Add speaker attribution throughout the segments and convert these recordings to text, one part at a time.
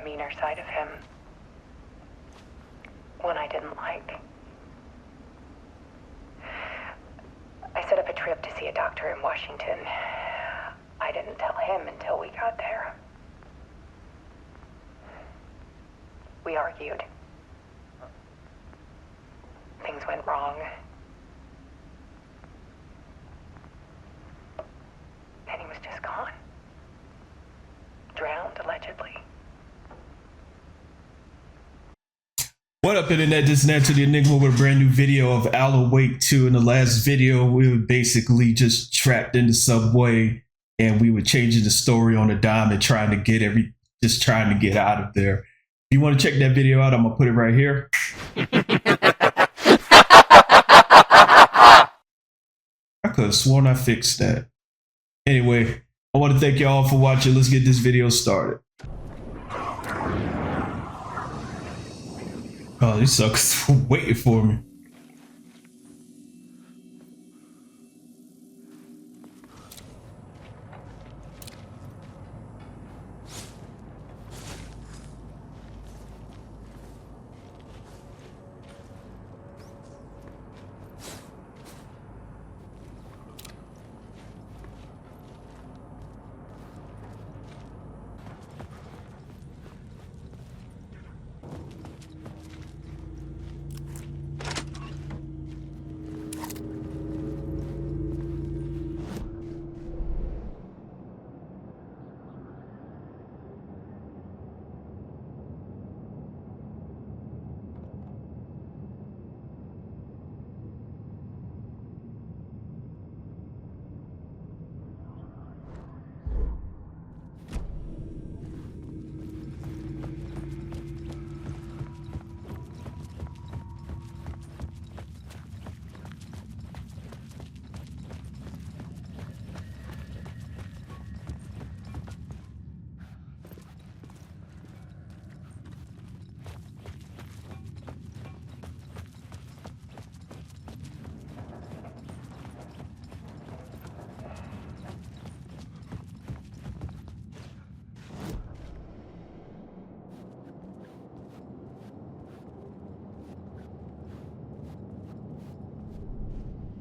Speaker 1: meaner side of him. One I didn't like. I set up a trip to see a doctor in Washington. I didn't tell him until we got there. We argued. Things went wrong. And he was just gone. Drowned, allegedly.
Speaker 2: What up, internet? This is Nanto the Enigma with a brand new video of Alan Wake 2. In the last video, we were basically just trapped in the subway and we were changing the story on a dime and trying to get out of there. If you want to check that video out, I'm gonna put it right here. I could have sworn I fixed that. Anyway, I want to thank y'all for watching. Let's get this video started. Oh, these suckers were waiting for me.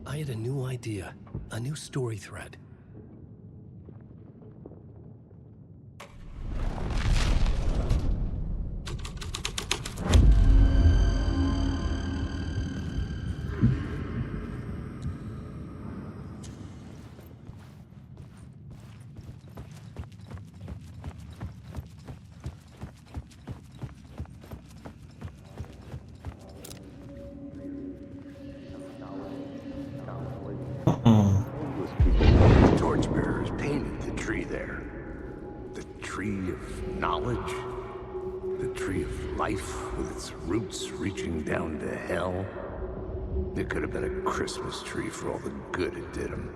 Speaker 3: I had a new idea, a new story thread.
Speaker 4: Torchbearers painted the tree there. The tree of knowledge. The tree of life with its roots reaching down to hell. It could have been a Christmas tree for all the good it did him.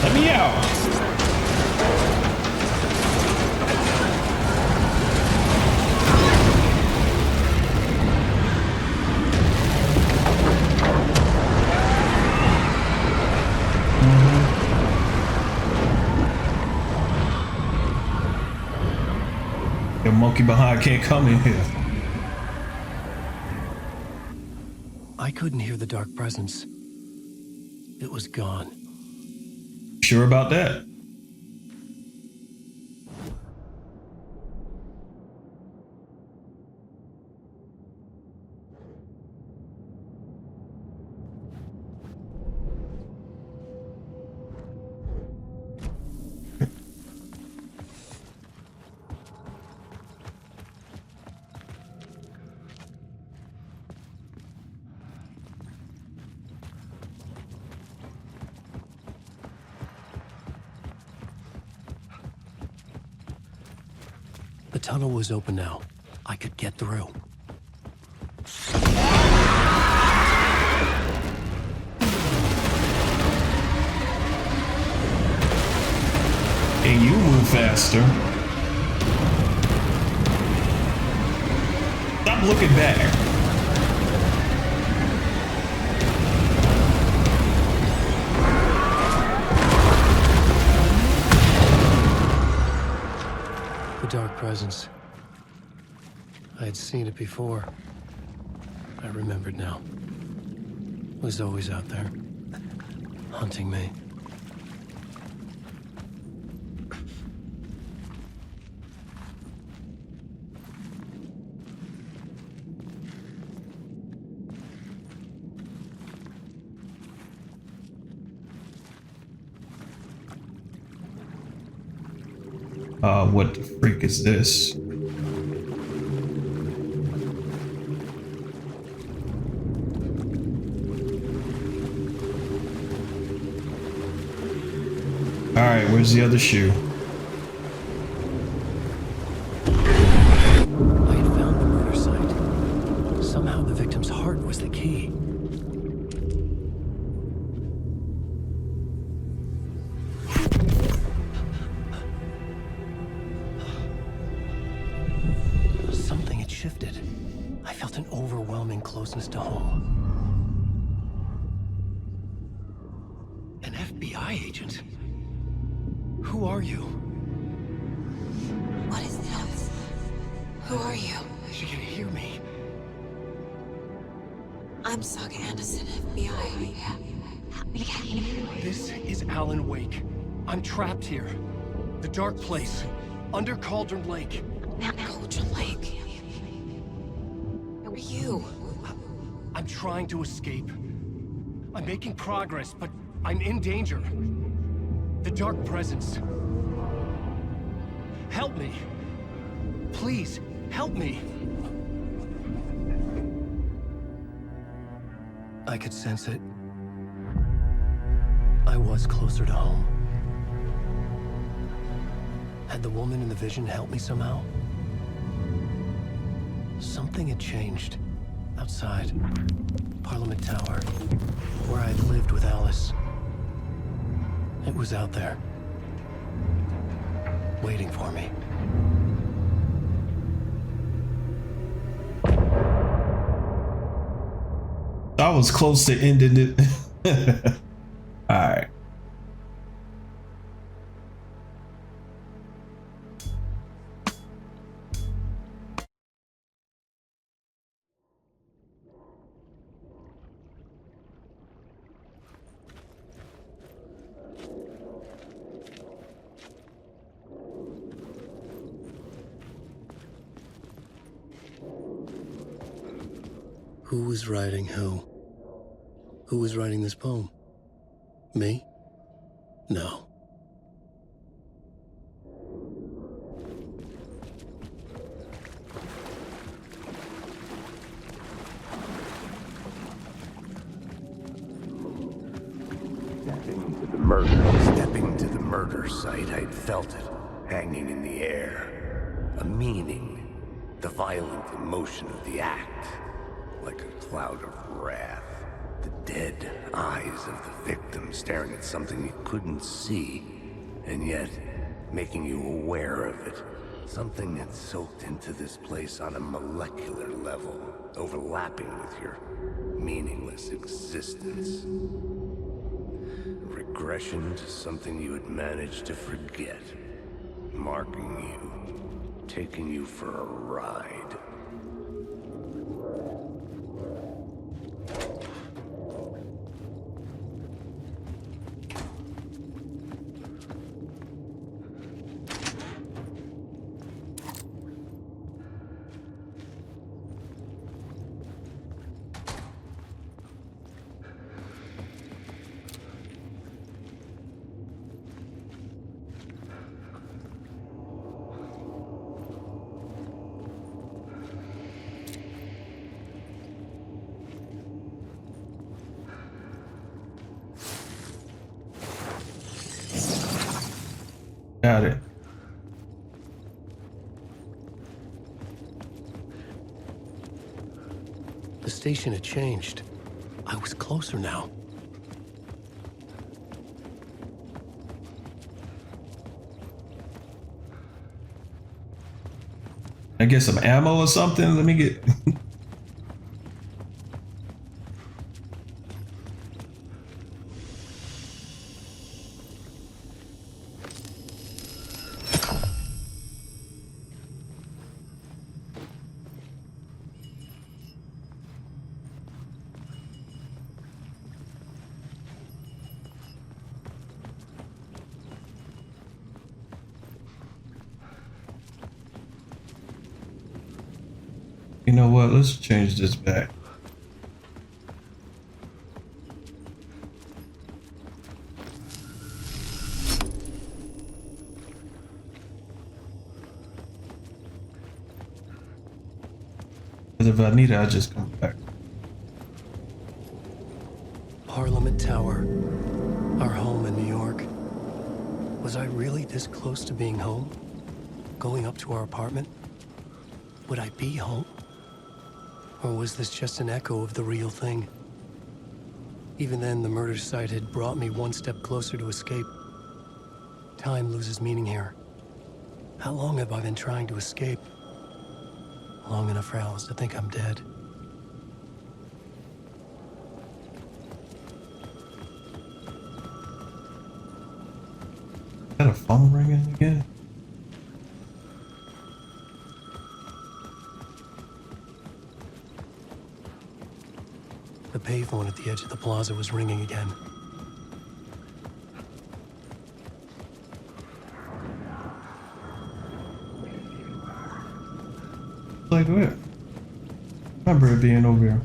Speaker 2: Let me out. Your monkey behind can't come in here.
Speaker 3: I couldn't hear the dark presence. It was gone.
Speaker 2: Sure about that?
Speaker 3: The tunnel was open now. I could get through.
Speaker 2: And you move faster. Stop looking back.
Speaker 3: The dark presence. I had seen it before. I remembered now. It was always out there, hunting me.
Speaker 2: What the freak is this? Alright, where's the other shoe?
Speaker 3: I had found the murder site. Somehow the victim's heart was the key. Something had shifted. I felt an overwhelming closeness to home. An FBI agent? Who are you?
Speaker 5: What is this? Who are you?
Speaker 3: She can hear me.
Speaker 5: I'm Saga Anderson, FBI.
Speaker 3: This is Alan Wake. I'm trapped here. The dark place. Under Cauldron Lake.
Speaker 5: Cauldron Lake. Who are you?
Speaker 3: I'm trying to escape. I'm making progress, but I'm in danger. The dark presence. Help me. Please, help me. I could sense it. I was closer to home. Had the woman in the vision helped me somehow? Something had changed. Outside. Parliament Tower. Where I'd lived with Alice. It was out there. Waiting for me.
Speaker 2: I was close to ending it. Alright.
Speaker 3: Who was writing who? Who was writing this poem? Me? No.
Speaker 4: Stepping to the murder site, I'd felt it, hanging in the air. A meaning, the violent emotion of the act, like a cloud of wrath. The dead eyes of the victim staring at something you couldn't see, and yet making you aware of it. Something that soaked into this place on a molecular level, overlapping with your meaningless existence. Regression to something you had managed to forget. Marking you. Taking you for a ride.
Speaker 2: Got it.
Speaker 3: The station had changed. I was closer now.
Speaker 2: I get some ammo or something. Let me get. You know what? Let's change this back. Because if I need it, I'll just come back.
Speaker 3: Parliament Tower. Our home in New York. Was I really this close to being home? Going up to our apartment? Would I be home? Or was this just an echo of the real thing? Even then, the murder site had brought me one step closer to escape. Time loses meaning here. How long have I been trying to escape? Long enough for Alice to think I'm dead.
Speaker 2: Is that a phone ringing again?
Speaker 3: The payphone at the edge of the plaza was ringing again.
Speaker 2: Like what? Remember it being over here.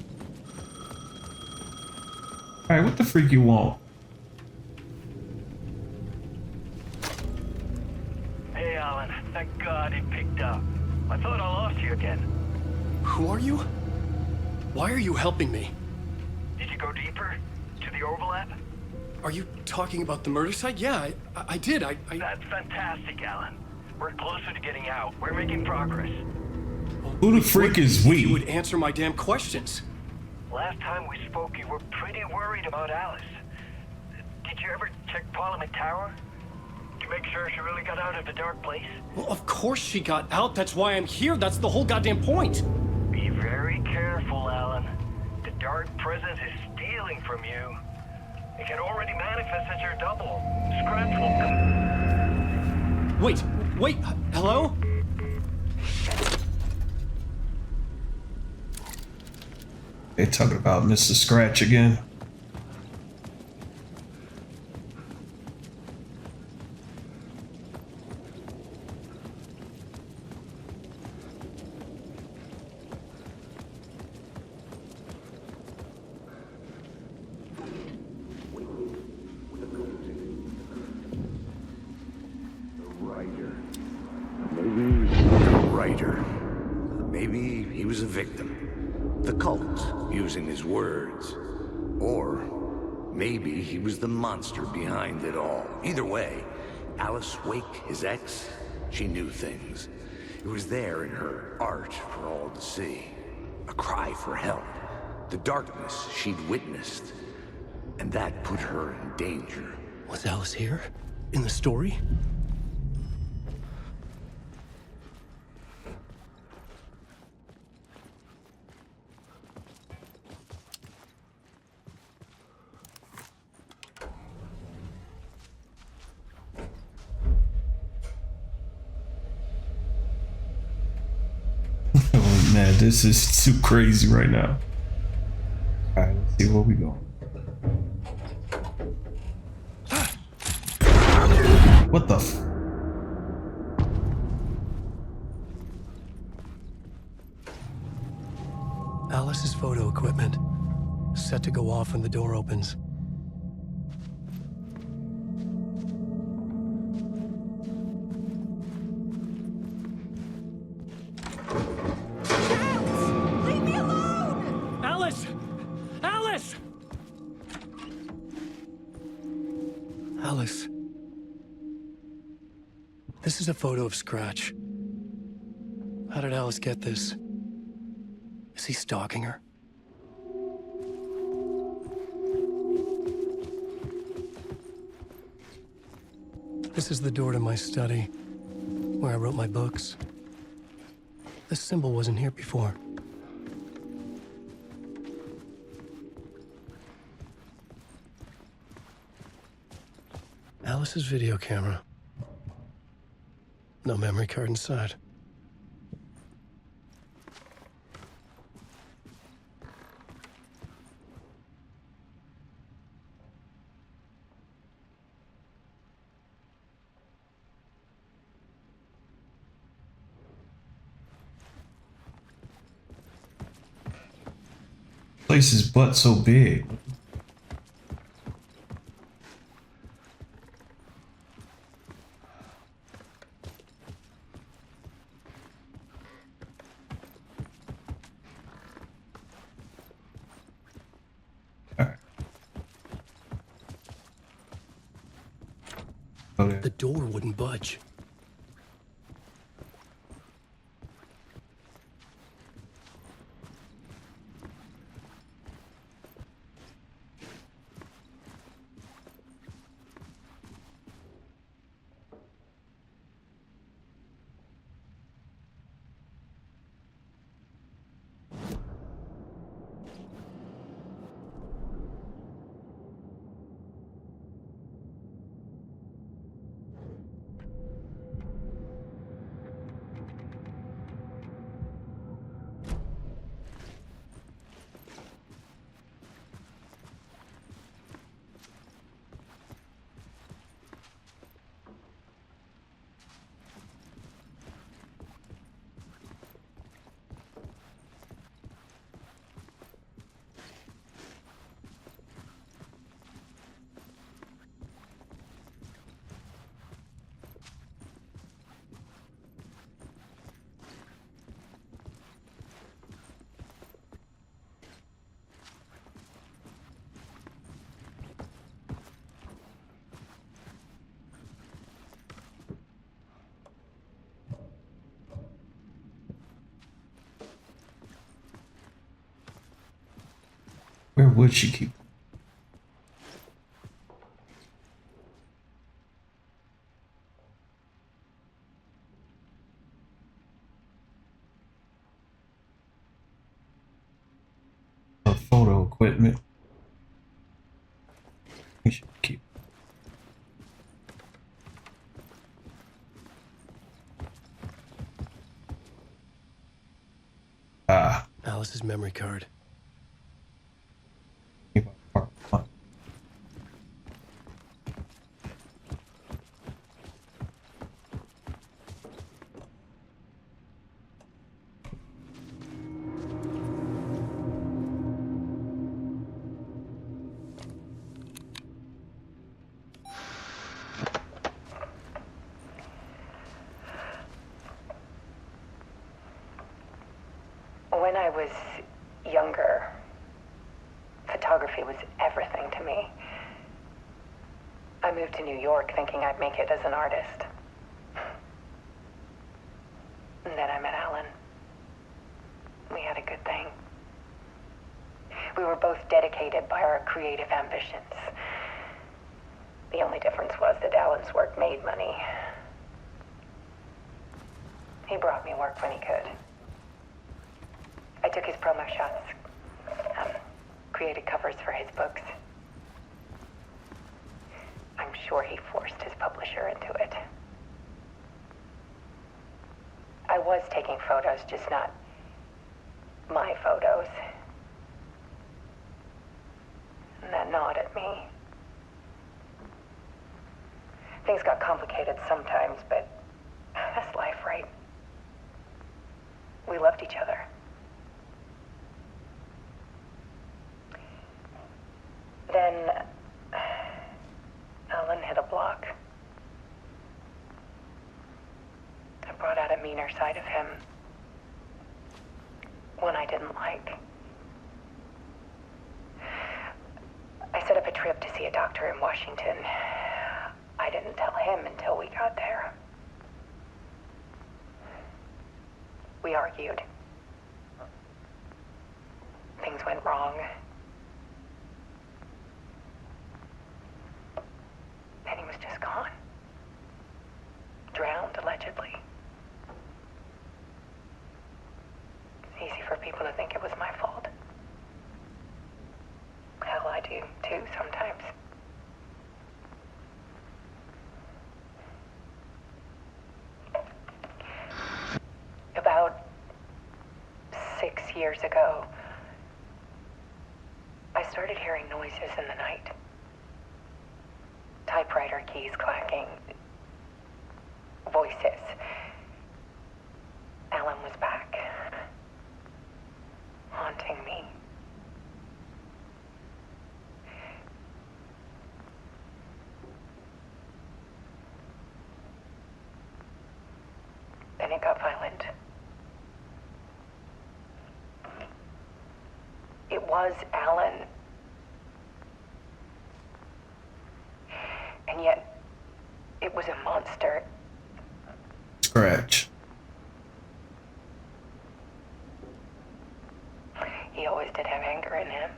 Speaker 2: Alright, what the freak you want?
Speaker 6: Hey, Alan. Thank God it picked up. I thought I lost you again.
Speaker 3: Who are you? Why are you helping me?
Speaker 6: Did you go deeper? To the overlap?
Speaker 3: Are you talking about the murder site? Yeah, I did.
Speaker 6: That's fantastic, Alan. We're closer to getting out. We're making progress.
Speaker 2: Who the freak is we?
Speaker 3: You would answer my damn questions.
Speaker 6: Last time we spoke, you were pretty worried about Alice. Did you ever check Parliament Tower? To make sure she really got out of the dark place?
Speaker 3: Well, of course she got out. That's why I'm here. That's the whole goddamn point.
Speaker 6: Be very careful, Alan. The dark presence is stealing from you. It can already manifest as your double. Scratch will come.
Speaker 3: Wait, hello?
Speaker 2: They talking about Mr. Scratch again.
Speaker 4: Maybe he was a victim. The cult, using his words. Or maybe he was the monster behind it all. Either way, Alice Wake, his ex, she knew things. It was there in her art for all to see. A cry for help. The darkness she'd witnessed. And that put her in danger.
Speaker 3: Was Alice here? In the story?
Speaker 2: Oh man, this is too crazy right now. Alright, let's see where we going. What the f-
Speaker 3: Alice's photo equipment. Set to go off when the door opens.
Speaker 5: Leave me alone!
Speaker 3: Alice! Alice! Alice. This is a photo of Scratch. How did Alice get this? Is he stalking her? This is the door to my study, where I wrote my books. This symbol wasn't here before. Alice's video camera. No memory card inside.
Speaker 2: Place is butt so big. Okay.
Speaker 3: The door wouldn't budge.
Speaker 2: Where would she keep? Photo equipment. We should keep.
Speaker 3: Alice's memory card.
Speaker 1: When I was younger, photography was everything to me. I moved to New York thinking I'd make it as an artist. And then I met Alan. We had a good thing. We were both dedicated by our creative ambitions. The only difference was that Alan's work made money. He brought me work when he could. I took his promo shots, created covers for his books. I'm sure he forced his publisher into it. I was taking photos, just not my photos. And that gnawed at me. Things got complicated sometimes, but that's life, right? We loved each other. Then Alan hit a block. I brought out a meaner side of him. One I didn't like. I set up a trip to see a doctor in Washington. I didn't tell him until we got there. We argued. Things went wrong. Then he was just gone. people to think it was my fault. Hell, I do too sometimes. About 6 years ago, I started hearing noises in the night. Typewriter keys clacking. Voices. Alan was back. Haunting me. Then it got violent. It was Alan. And yet, it was a monster.
Speaker 2: Scratch.
Speaker 1: He always did have anger in him.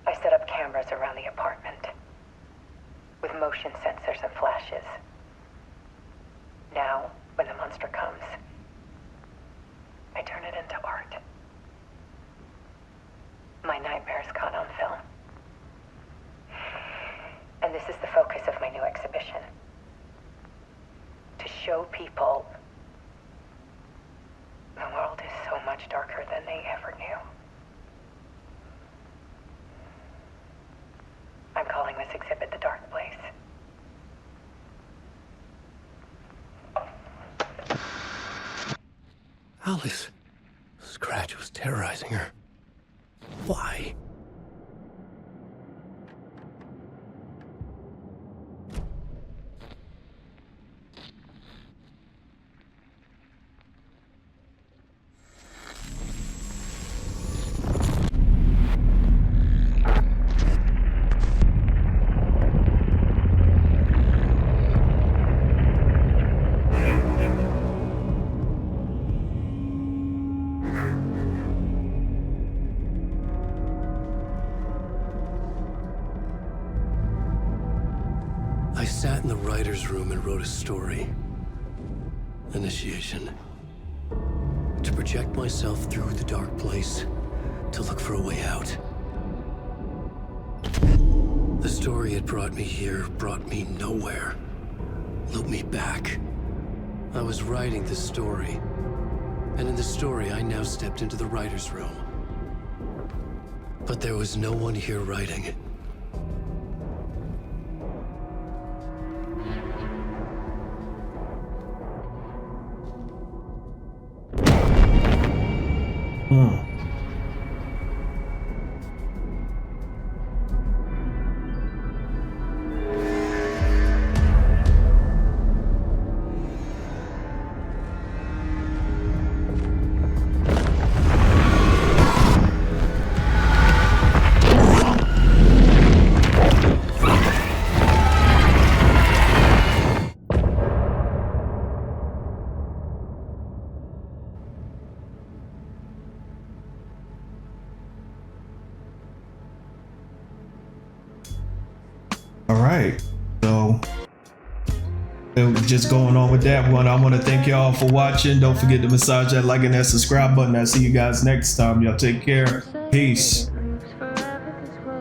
Speaker 1: I set up cameras around the apartment with motion sensors and flashes. Now, when the monster comes, I turn it into art. My nightmares caught on film. And this is the focus of my new exhibition. To show people the world is so much darker than they ever knew. I'm calling this exhibit The Dark Place.
Speaker 3: Alice. Scratch was terrorizing her. Why? I sat in the writer's room and wrote a story. Initiation. To project myself through the dark place, to look for a way out. The story had brought me here, brought me nowhere. Looped me back. I was writing the story. And in the story, I now stepped into the writer's room. But there was no one here writing it.
Speaker 2: All right, so just going on with that one, I want to thank y'all for watching. Don't forget to massage that like and that subscribe button. I'll see you guys next time. Y'all take care. Peace.